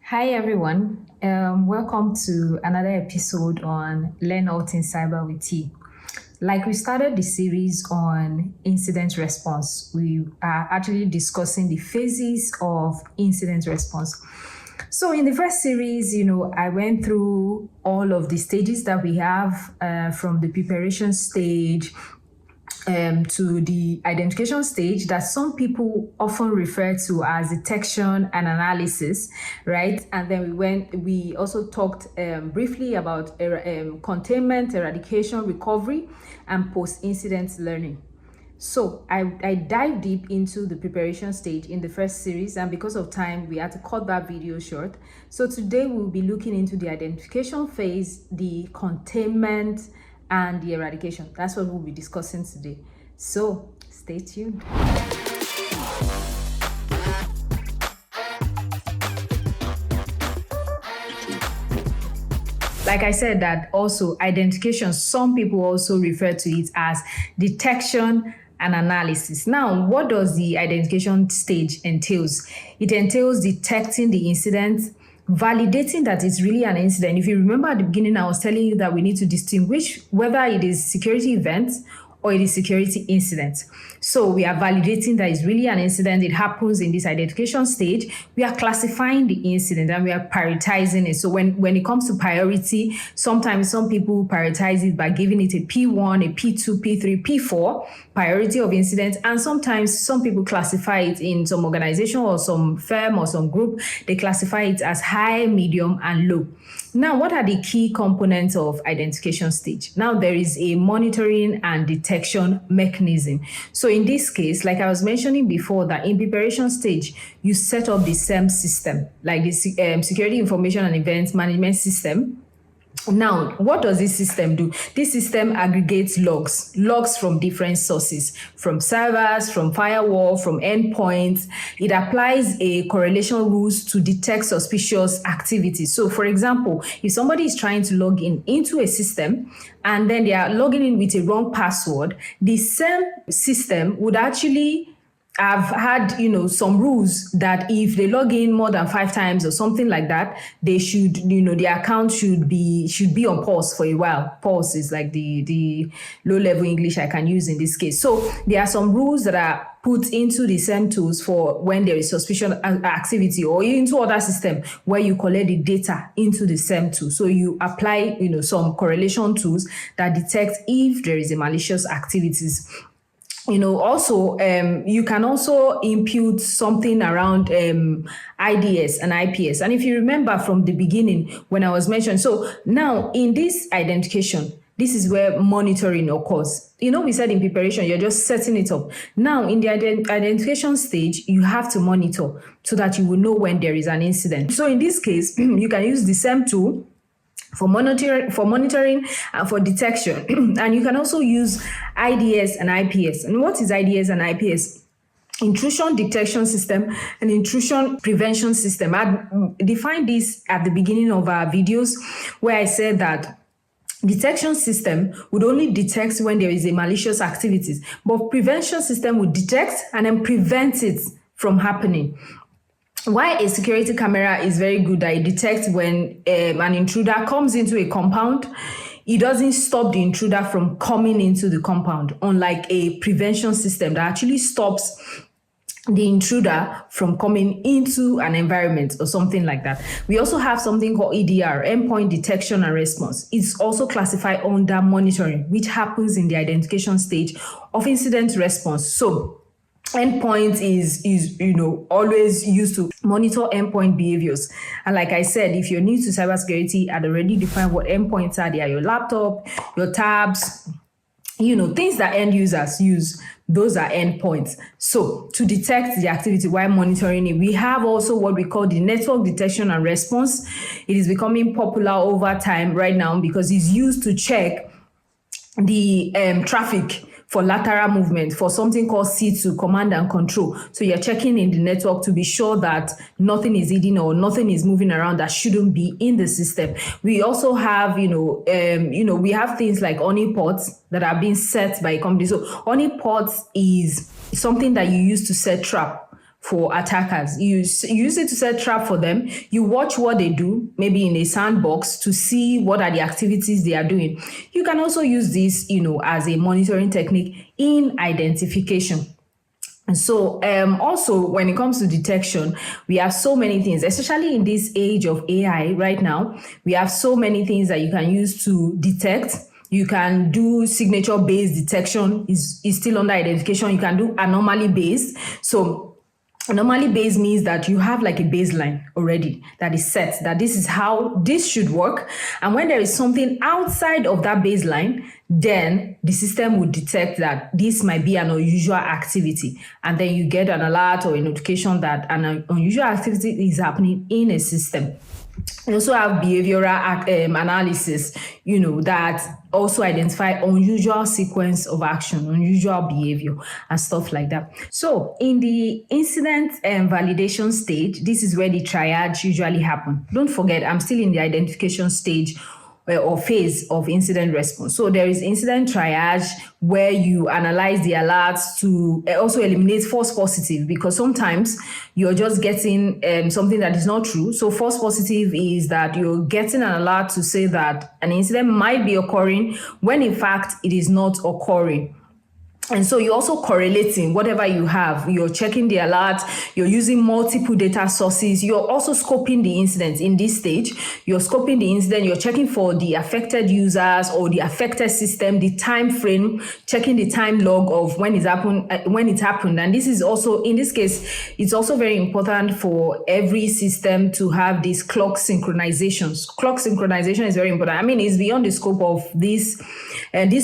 Hi everyone, welcome to another episode on Learn All Things Cyber with T. Like we started the series on incident response, we are actually discussing the phases of incident response. So in the first series, I went through all of the stages that we have from the preparation stage to the identification stage that some people often refer to as detection and analysis, right? And then we also talked briefly about containment, eradication, recovery, and post-incident learning. So I dive deep into the preparation stage in the first series, and because of time, we had to cut that video short. So today we'll be looking into the identification phase, the containment, and the eradication. That's what we'll be discussing today. So stay tuned. Like I said, that also identification, some people also refer to it as detection and analysis. Now, what does the identification stage entails? It entails detecting the incident, validating that it's really an incident. If you remember at the beginning, I was telling you that we need to distinguish whether it is security event or it is security incident. So we are validating that it's really an incident. It happens in this identification stage. We are classifying the incident and we are prioritizing it. So when it comes to priority, sometimes some people prioritize it by giving it a P1, a P2, P3, P4 priority of incidents. And sometimes some people classify it in some organization or some firm or some group. They classify it as high, medium, and low. Now, what are the key components of identification stage? Now, there is a monitoring and detection mechanism. So in this case, like I was mentioning before, that in preparation stage, you set up the SIEM system, like the Security Information and Events Management System. Now, what does this system do? This system aggregates logs from different sources, from servers, from firewall, from endpoints. It applies a correlation rules to detect suspicious activity. So, for example, if somebody is trying to log in into a system and then they are logging in with a wrong password, the SIEM system would actually I've had, some rules that if they log in more than 5 times or something like that, they should, the account should be on pause for a while. Pause is like the low level English I can use in this case. So there are some rules that are put into the SIEM tools for when there is suspicious activity, or into other system where you collect the data into the SIEM tool. So you apply, some correlation tools that detect if there is a malicious activities. Also, you can also impute something around IDS and IPS. And if you remember from the beginning when I was mentioned, so now in this identification, this is where monitoring occurs. We said in preparation, you're just setting it up. Now, in the identification stage, you have to monitor so that you will know when there is an incident. So in this case, you can use the SIEM tool for monitoring and for detection. And you can also use IDS and IPS. And what is IDS and IPS? Intrusion detection system and intrusion prevention system. I defined this at the beginning of our videos where I said that detection system would only detect when there is a malicious activities, but prevention system would detect and then prevent it from happening. Why a security camera is very good, that it detects when an intruder comes into a compound. It doesn't stop the intruder from coming into the compound, unlike a prevention system that actually stops the intruder from coming into an environment or something like that. We also have something called EDR, endpoint detection and response. It's also classified under monitoring, which happens in the identification stage of incident response. So endpoint is always used to monitor endpoint behaviors. And like I said, if you're new to cybersecurity, I'd already defined what endpoints are. They are your laptop, your tabs, things that end users use. Those are endpoints. So to detect the activity while monitoring it, we have also what we call the network detection and response. It is becoming popular over time right now because it's used to check the traffic for lateral movement, for something called C2, command and control. So you're checking in the network to be sure that nothing is hidden or nothing is moving around that shouldn't be in the system. We also have, we have things like honeypots that are being set by a company. So honeypots is something that you use to set trap for attackers. You use it to set trap for them. You watch what they do, maybe in a sandbox, to see what are the activities they are doing. You can also use this, as a monitoring technique in identification. And so also when it comes to detection, we have so many things, especially in this age of AI right now, we have so many things that you can use to detect. You can do signature-based detection, is still under identification. You can do anomaly-based. So anomaly-based means that you have like a baseline already that is set, that this is how this should work. And when there is something outside of that baseline, then the system will detect that this might be an unusual activity. And then you get an alert or a notification that an unusual activity is happening in a system. We also have behavioral analysis, that also identify unusual sequence of action, unusual behavior, and stuff like that. So in the incident validation stage, this is where the triage usually happen. Don't forget, I'm still in the identification stage or phase of incident response. So there is incident triage, where you analyze the alerts to also eliminate false positive, because sometimes you're just getting something that is not true. So false positive is that you're getting an alert to say that an incident might be occurring when in fact it is not occurring. And so you're also correlating whatever you have. You're checking the alert. You're using multiple data sources. You're also scoping the incident in this stage. You're scoping the incident. You're checking for the affected users or the affected system, the time frame, checking the time log of when it happened. And this is also, in this case, it's also very important for every system to have these clock synchronizations. Clock synchronization is very important. I mean, it's beyond the scope of this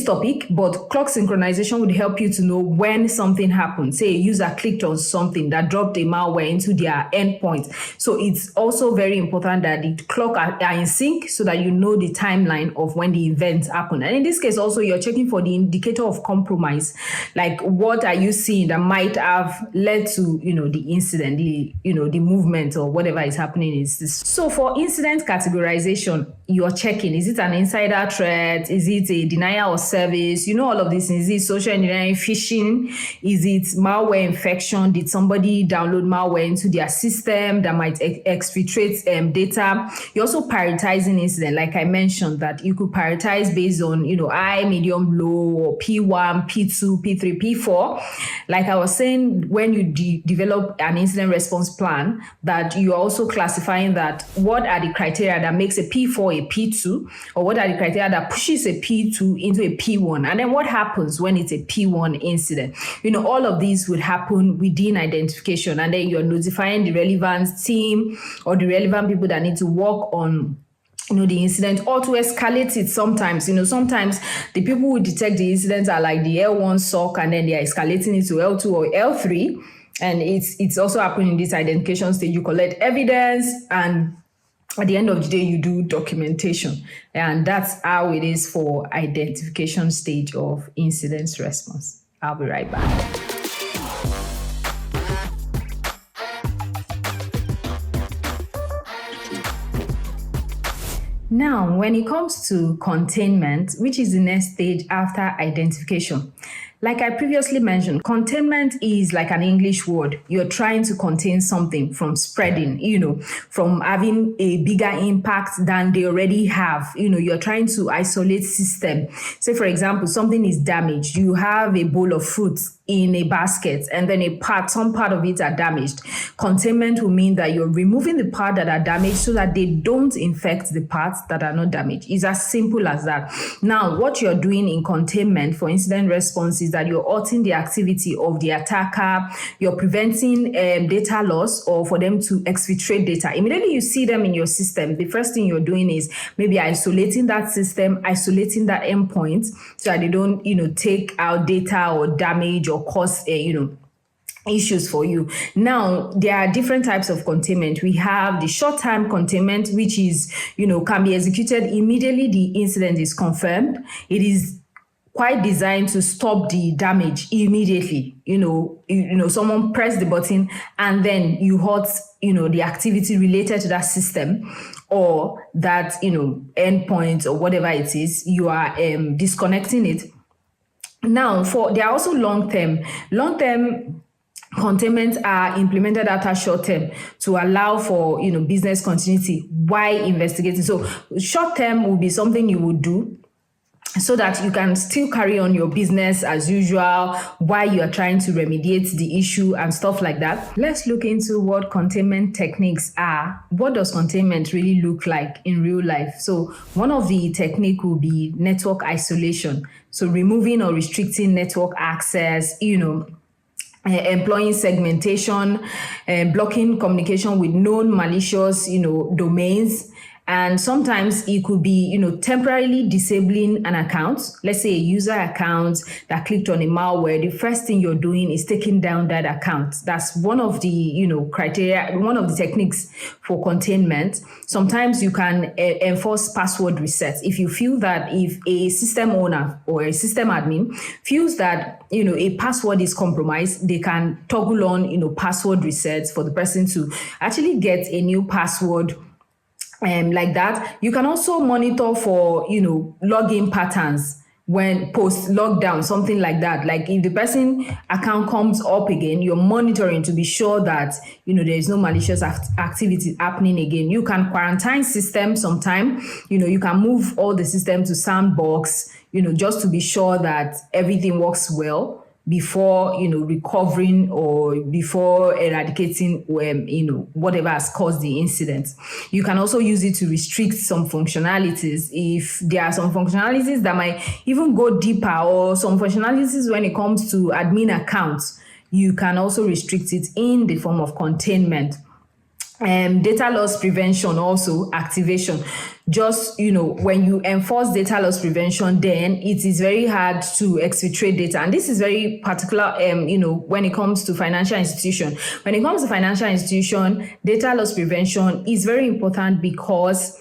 topic, but clock synchronization would help you to know when something happened. Say a user clicked on something that dropped a malware into their endpoint. So it's also very important that the clock are in sync so that you know the timeline of when the event happened. And in this case, also you're checking for the indicator of compromise. Like, what are you seeing that might have led to, the incident, the movement or whatever is happening is this. So for incident categorization, you're checking, is it an insider threat? Is it a denial of service? All of these things. Is it social engineering, phishing? Is it malware infection? Did somebody download malware into their system that might exfiltrate data? You're also prioritizing incident. Like I mentioned, that you could prioritize based on, high, medium, low, or P1, P2, P3, P4. Like I was saying, when you develop an incident response plan, that you're also classifying that what are the criteria that makes a P4 a P2, or what are the criteria that pushes a P2 into a P1, and then what happens when it's a P1 incident. All of these would happen within identification, and then you're notifying the relevant team or the relevant people that need to work on the incident, or to escalate it. Sometimes the people who detect the incidents are like the L1 SOC, and then they are escalating it to L2 or L3. And it's also happening in this identification stage. You collect evidence, and at the end of the day, you do documentation. And that's how it is for identification stage of incident response. I'll be right back. Now, when it comes to containment, which is the next stage after identification, like I previously mentioned, containment is like an English word. You're trying to contain something from spreading, from having a bigger impact than they already have. You're trying to isolate system. Say, for example, something is damaged. You have a bowl of fruits in a basket, and then some part of it are damaged. Containment will mean that you're removing the part that are damaged so that they don't infect the parts that are not damaged. It's as simple as that. Now, what you're doing in containment for incident response is that you're halting the activity of the attacker. You're preventing data loss, or for them to exfiltrate data. Immediately you see them in your system, the first thing you're doing is maybe isolating that system, isolating that endpoint, so that they don't, take out data or damage or cause, issues for you. Now, there are different types of containment. We have the short-term containment, which is, can be executed immediately the incident is confirmed. It is quite designed to stop the damage immediately. Someone press the button and then you halt, the activity related to that system or that, endpoint or whatever it is. You are disconnecting it. Now, there are also long-term Containment are implemented after short term to allow for business continuity while investigating. So short term will be something you would do so that you can still carry on your business as usual while you are trying to remediate the issue and stuff like that. Let's look into what containment techniques are. What does containment really look like in real life? So one of the technique will be network isolation. So removing or restricting network access, employing segmentation, blocking communication with known malicious, domains. And sometimes it could be, temporarily disabling an account. Let's say a user account that clicked on a malware. The first thing you're doing is taking down that account. That's one of the, criteria, one of the techniques for containment. Sometimes you can enforce password resets. If you feel that if a system owner or a system admin feels that, a password is compromised, they can toggle on, password resets for the person to actually get a new password. Like that. You can also monitor for, login patterns when post lockdown, something like that. Like if the person account comes up again, you're monitoring to be sure that, there is no malicious activity happening again. You can quarantine system sometime, you can move all the system to sandbox, just to be sure that everything works well before recovering or before eradicating whatever has caused the incident. You can also use it to restrict some functionalities if there are some functionalities that might even go deeper, or some functionalities when it comes to admin accounts. You can also restrict it in the form of containment. Data loss prevention, also activation. Just, when you enforce data loss prevention, then it is very hard to exfiltrate data. And this is very particular, when it comes to financial institution. When it comes to financial institution, data loss prevention is very important because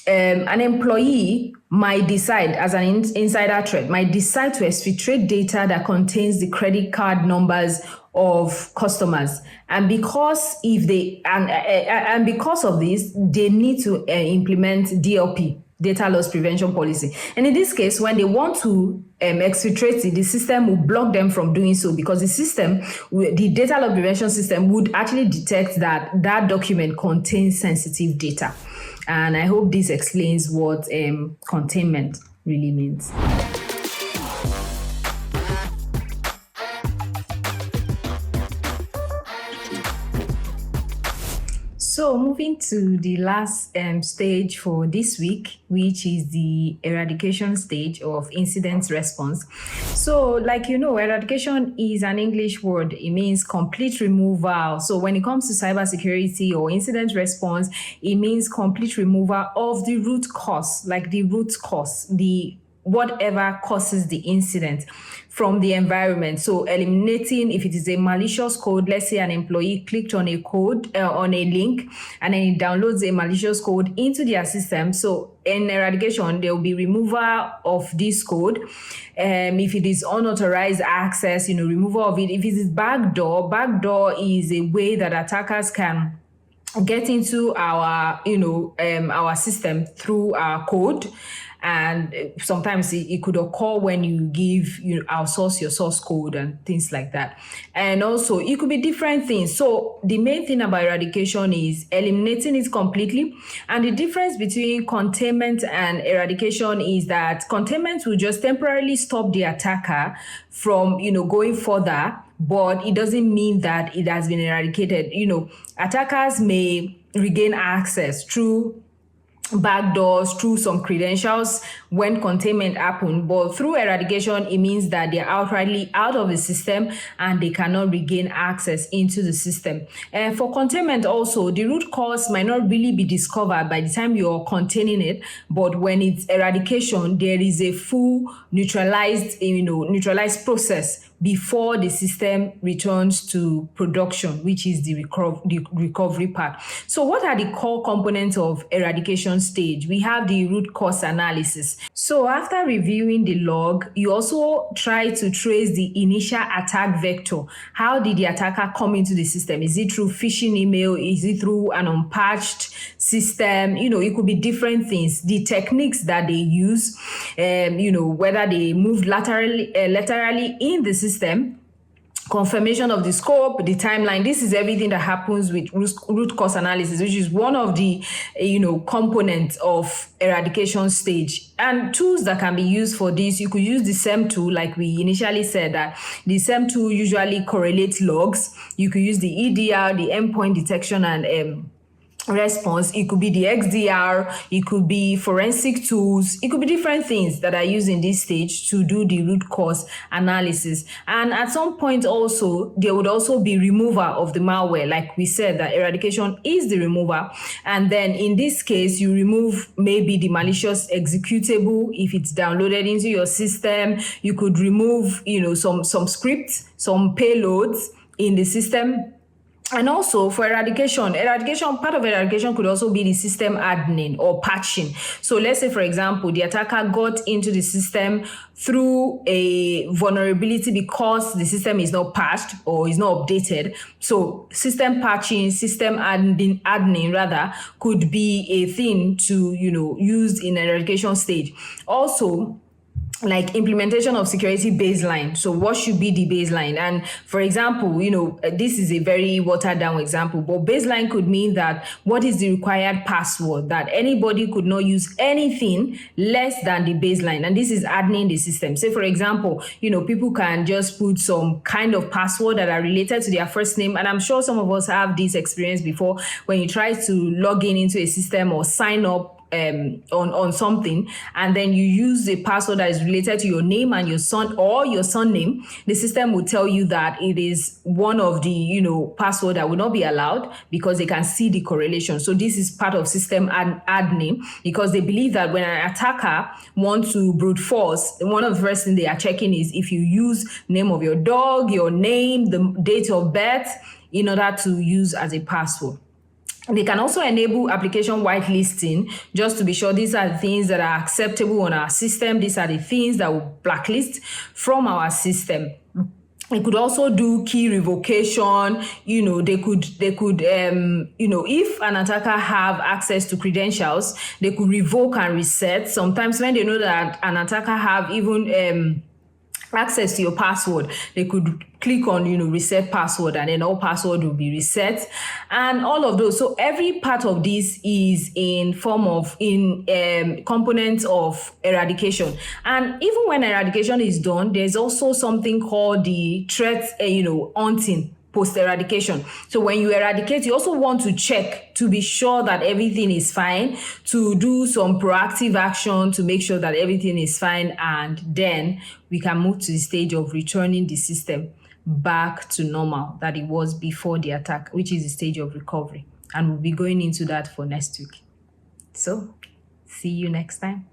an employee might decide, as an insider threat, might decide to exfiltrate data that contains the credit card numbers of customers, and because if they and because of this, they need to implement DLP, data loss prevention policy. And in this case, when they want to exfiltrate it, the system will block them from doing so, because the data loss prevention system would actually detect that document contains sensitive data. And I hope this explains what containment really means. So moving to the last stage for this week, which is the eradication stage of incident response. So eradication is an English word. It means complete removal. So when it comes to cybersecurity or incident response, it means complete removal of the root cause, the whatever causes the incident from the environment. So eliminating, if it is a malicious code, let's say an employee clicked on a code, on a link, and then it downloads a malicious code into their system. So in eradication, there will be removal of this code. If it is unauthorized access, removal of it. If it is backdoor is a way that attackers can get into our system through our code. And sometimes it could occur when you outsource your source code and things like that. And also it could be different things. So the main thing about eradication is eliminating it completely. And the difference between containment and eradication is that containment will just temporarily stop the attacker from, going further, but it doesn't mean that it has been eradicated. Attackers may regain access through backdoors, through some credentials when containment happened, but through eradication, it means that they're outrightly out of the system and they cannot regain access into the system. For containment also, the root cause might not really be discovered by the time you're containing it, but when it's eradication, there is a full neutralized process before the system returns to production, which is the recovery part. So what are the core components of eradication stage? We have the root cause analysis. So after reviewing the log, you also try to trace the initial attack vector. How did the attacker come into the system? Is it through phishing email? Is it through an unpatched system? It could be different things. The techniques that they use, whether they moved laterally in the system, confirmation of the scope, the timeline. This is everything that happens with root cause analysis, which is one of the components of eradication stage. And tools that can be used for this, you could use the SEM tool, like we initially said that the SEM tool usually correlates logs. You could use the EDR, the endpoint detection and response. It could be the XDR, it could be forensic tools, it could be different things that are used in this stage to do the root cause analysis. And at some point also, there would also be removal of the malware. Like we said, that eradication is the remover. And then in this case, you remove maybe the malicious executable if it's downloaded into your system. You could remove, some scripts, some payloads in the system. And also for eradication, part of eradication could also be the system hardening or patching. So let's say, for example, the attacker got into the system through a vulnerability because the system is not patched or is not updated. So system patching, system hardening rather, could be a thing to, use in eradication stage. Also, like implementation of security baseline. So what should be the baseline? And for example, this is a very watered down example, but baseline could mean that what is the required password, that anybody could not use anything less than the baseline. And this is hardening the system. Say, for example, people can just put some kind of password that are related to their first name. And I'm sure some of us have this experience before when you try to log into a system or sign up on something, and then you use a password that is related to your name and your son or your surname, the system will tell you that it is one of the password that will not be allowed because they can see the correlation. So this is part of system hardening, because they believe that when an attacker wants to brute force, one of the first things they are checking is if you use name of your dog, your name, the date of birth in order to use as a password. They can also enable application whitelisting, just to be sure these are the things that are acceptable on our system. These are the things that will blacklist from our system. They could also do key revocation. They could, if an attacker have access to credentials, they could revoke and reset. Sometimes when they know that an attacker have even access to your password, they could click on reset password, and then all password will be reset, and all of those. So every part of this is in components of eradication. And even when eradication is done, there's also something called the threat hunting post-eradication. So when you eradicate, you also want to check to be sure that everything is fine, to do some proactive action to make sure that everything is fine, and then we can move to the stage of returning the system back to normal that it was before the attack, which is the stage of recovery. And we'll be going into that for next week. So see you next time.